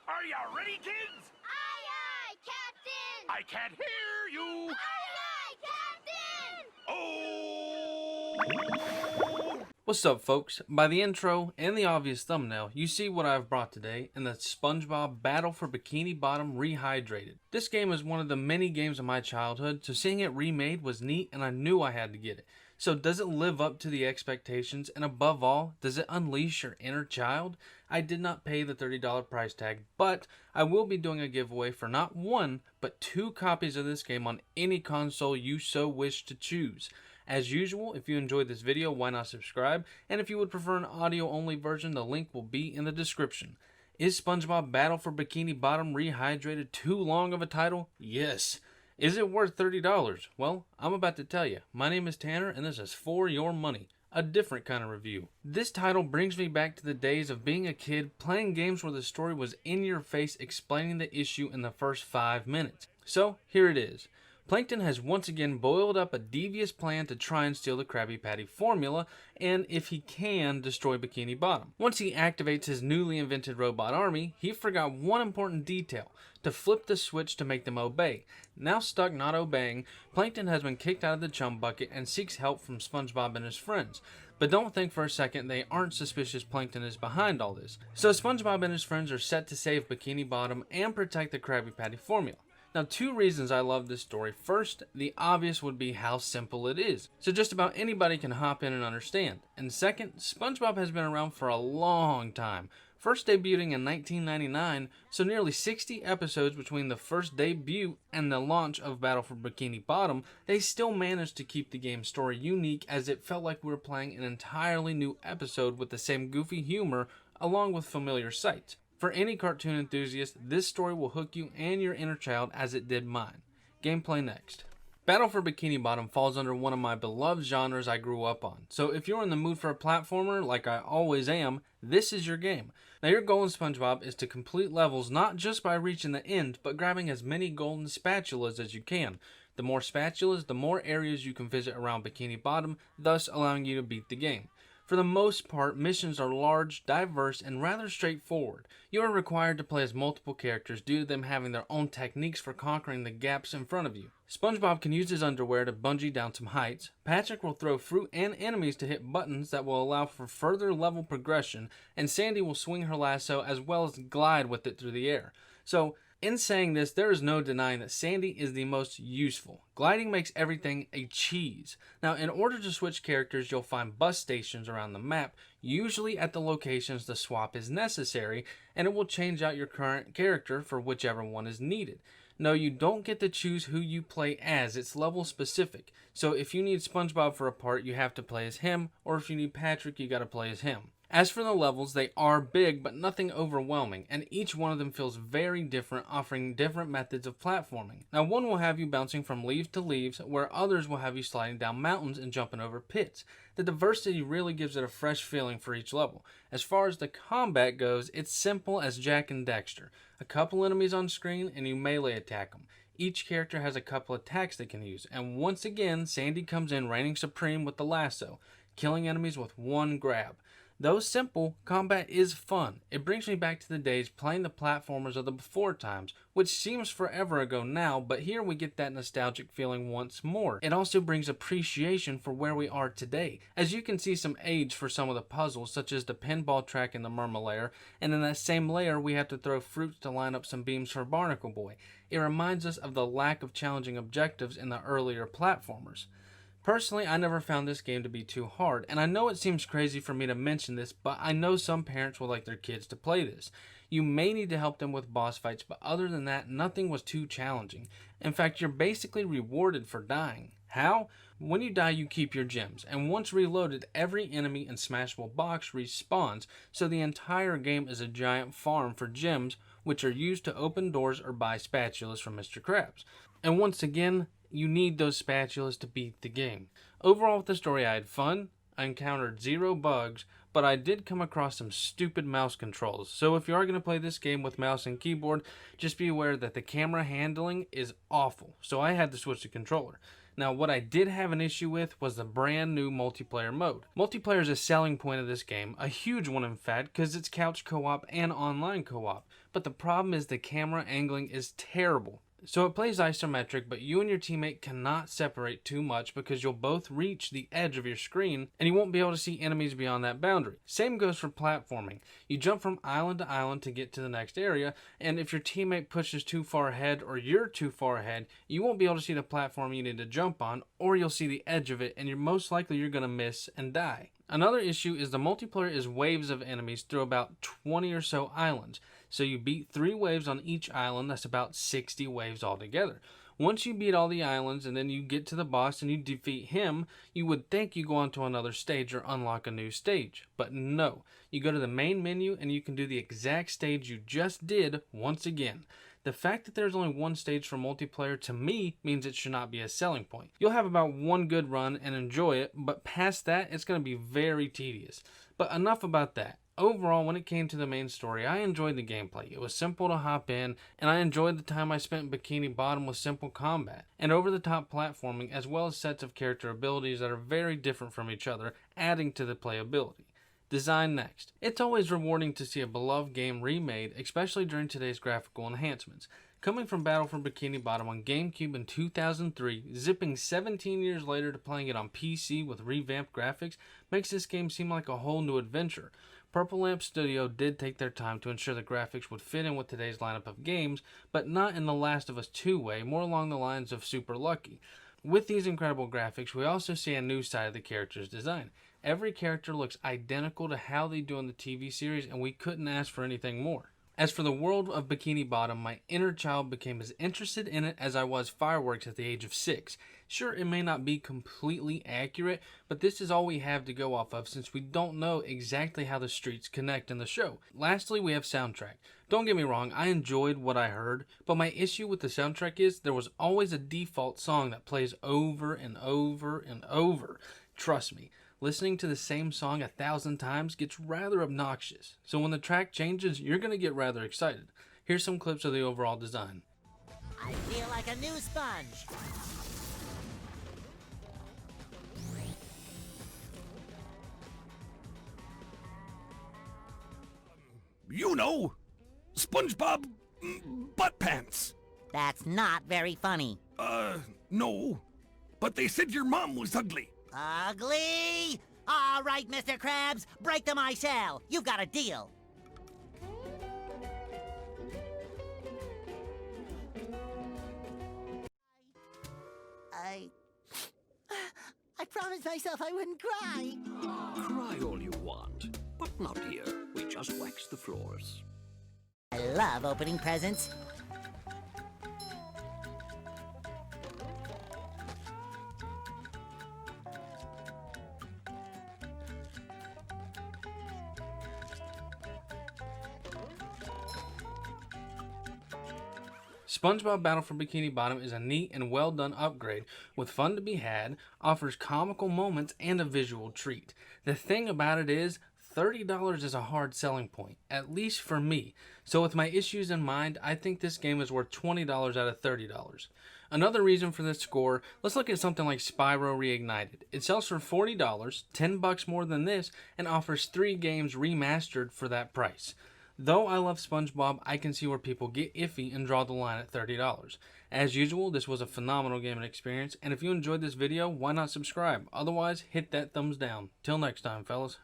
Are you ready, kids? Aye, aye, Captain! I can't hear you. Aye, aye, Captain! Oh! What's up, folks? By the intro and the obvious thumbnail, you see what I've brought today in the SpongeBob Battle for Bikini Bottom Rehydrated. This game is one of the many games of my childhood, so seeing it remade was neat and I knew I had to get it. So does it live up to the expectations, and above all, does it unleash your inner child? I did not pay the $30 price tag, but I will be doing a giveaway for not one, but 2 copies of this game on any console you so wish to choose. As usual, if you enjoyed this video, why not subscribe? And if you would prefer an audio-only version, the link will be in the description. Is SpongeBob Battle for Bikini Bottom Rehydrated too long of a title? Yes. Is it worth $30? Well, I'm about to tell you. My name is Tanner, and this is For Your Money, a different kind of review. This title brings me back to the days of being a kid playing games where the story was in your face explaining the issue in the first 5 minutes. So, here it is. Plankton has once again boiled up a devious plan to try and steal the Krabby Patty formula, and if he can, destroy Bikini Bottom. Once he activates his newly invented robot army, he forgot one important detail: to flip the switch to make them obey. Now stuck not obeying, Plankton has been kicked out of the chum bucket and seeks help from SpongeBob and his friends. But don't think for a second they aren't suspicious Plankton is behind all this. So SpongeBob and his friends are set to save Bikini Bottom and protect the Krabby Patty formula. Now, 2 reasons I love this story. First, the obvious would be how simple it is, so just about anybody can hop in and understand. And second, SpongeBob has been around for a long time, first debuting in 1999, so nearly 60 episodes between the first debut and the launch of Battle for Bikini Bottom. They still managed to keep the game's story unique, as it felt like we were playing an entirely new episode with the same goofy humor along with familiar sights. For any cartoon enthusiast, this story will hook you and your inner child as it did mine. Gameplay next. Battle for Bikini Bottom falls under one of my beloved genres I grew up on, so if you're in the mood for a platformer, like I always am, this is your game. Now, your goal in SpongeBob is to complete levels not just by reaching the end, but grabbing as many golden spatulas as you can. The more spatulas, the more areas you can visit around Bikini Bottom, thus allowing you to beat the game. For the most part, missions are large, diverse, and rather straightforward. You are required to play as multiple characters due to them having their own techniques for conquering the gaps in front of you. SpongeBob can use his underwear to bungee down some heights, Patrick will throw fruit and enemies to hit buttons that will allow for further level progression, and Sandy will swing her lasso as well as glide with it through the air. So, in saying this, there is no denying that Sandy is the most useful. Gliding makes everything a cheese. Now, in order to switch characters, you'll find bus stations around the map, usually at the locations the swap is necessary, and it will change out your current character for whichever one is needed. No, you don't get to choose who you play as, it's level specific. So if you need SpongeBob for a part, you have to play as him, or if you need Patrick, you gotta play as him. As for the levels, they are big, but nothing overwhelming, and each one of them feels very different, offering different methods of platforming. Now, one will have you bouncing from leaves to leaves, where others will have you sliding down mountains and jumping over pits. The diversity really gives it a fresh feeling for each level. As far as the combat goes, it's simple as Jack and Dexter. A couple enemies on screen, and you melee attack them. Each character has a couple attacks they can use, and once again, Sandy comes in reigning supreme with the lasso, killing enemies with one grab. Though simple, combat is fun. It brings me back to the days playing the platformers of the before times, which seems forever ago now, but here we get that nostalgic feeling once more. It also brings appreciation for where we are today, as you can see some age for some of the puzzles, such as the pinball track in the Murmur layer, and in that same layer we have to throw fruits to line up some beams for Barnacle Boy. It reminds us of the lack of challenging objectives in the earlier platformers. Personally, I never found this game to be too hard, and I know it seems crazy for me to mention this, but I know some parents would like their kids to play this. You may need to help them with boss fights, but other than that, nothing was too challenging. In fact, you're basically rewarded for dying. How? When you die, you keep your gems, and once reloaded, every enemy and smashable box respawns, so the entire game is a giant farm for gems, which are used to open doors or buy spatulas from Mr. Krabs. And once again, you need those spatulas to beat the game. Overall with the story, I had fun, I encountered 0 bugs, but I did come across some stupid mouse controls. So if you are going to play this game with mouse and keyboard, just be aware that the camera handling is awful, so I had to switch the controller. Now, what I did have an issue with was the brand new multiplayer mode. Multiplayer is a selling point of this game, a huge one in fact, because it's couch co-op and online co-op. but the problem is the camera angling is terrible. So it plays isometric, but you and your teammate cannot separate too much because you'll both reach the edge of your screen and you won't be able to see enemies beyond that boundary. Same goes for platforming. You jump from island to island to get to the next area, and if your teammate pushes too far ahead or you're too far ahead, you won't be able to see the platform you need to jump on, or you'll see the edge of it and you're most likely going to miss and die. Another issue is the multiplayer is waves of enemies through about 20 or so islands. So you beat 3 waves on each island, that's about 60 waves altogether. Once you beat all the islands and then you get to the boss and you defeat him, you would think you go on to another stage or unlock a new stage. But no, you go to the main menu and you can do the exact stage you just did once again. The fact that there's only one stage for multiplayer to me means it should not be a selling point. You'll have about one good run and enjoy it, but past that it's going to be very tedious. But enough about that. Overall, when it came to the main story, I enjoyed the gameplay. It was simple to hop in, and I enjoyed the time I spent in Bikini Bottom with simple combat and over-the-top platforming, as well as sets of character abilities that are very different from each other, adding to the playability. Design next. It's always rewarding to see a beloved game remade, especially during today's graphical enhancements. Coming from Battle for Bikini Bottom on GameCube in 2003, zipping 17 years later to playing it on PC with revamped graphics makes this game seem like a whole new adventure. Purple Lamp Studio did take their time to ensure the graphics would fit in with today's lineup of games, but not in the Last of Us 2 way, more along the lines of Super Lucky. With these incredible graphics, we also see a new side of the character's design. Every character looks identical to how they do in the TV series, and we couldn't ask for anything more. As for the world of Bikini Bottom, my inner child became as interested in it as I was fireworks at the age of 6. Sure, it may not be completely accurate, but this is all we have to go off of since we don't know exactly how the streets connect in the show. Lastly, we have soundtrack. Don't get me wrong, I enjoyed what I heard, but my issue with the soundtrack is there was always a default song that plays over and over and over. Trust me. Listening to the same song 1,000 times gets rather obnoxious, so when the track changes, you're going to get rather excited. Here's some clips of the overall design. I feel like a new sponge. You know, SpongeBob butt pants. That's not very funny. No. But they said your mom was ugly. Ugly? All right, Mr. Krabs, break the my shell. You've got a deal. I promised myself I wouldn't cry. Cry all you want, but not here. We just wax the floors. I love opening presents. SpongeBob Battle for Bikini Bottom is a neat and well done upgrade with fun to be had, offers comical moments, and a visual treat. The thing about it is, $30 is a hard selling point, at least for me. So with my issues in mind, I think this game is worth $20 out of $30. Another reason for this score, let's look at something like Spyro Reignited. It sells for $40, $10 more than this, and offers 3 games remastered for that price. Though I love SpongeBob, I can see where people get iffy and draw the line at $30. As usual, this was a phenomenal gaming experience, and if you enjoyed this video, why not subscribe? Otherwise, hit that thumbs down. Till next time, fellas.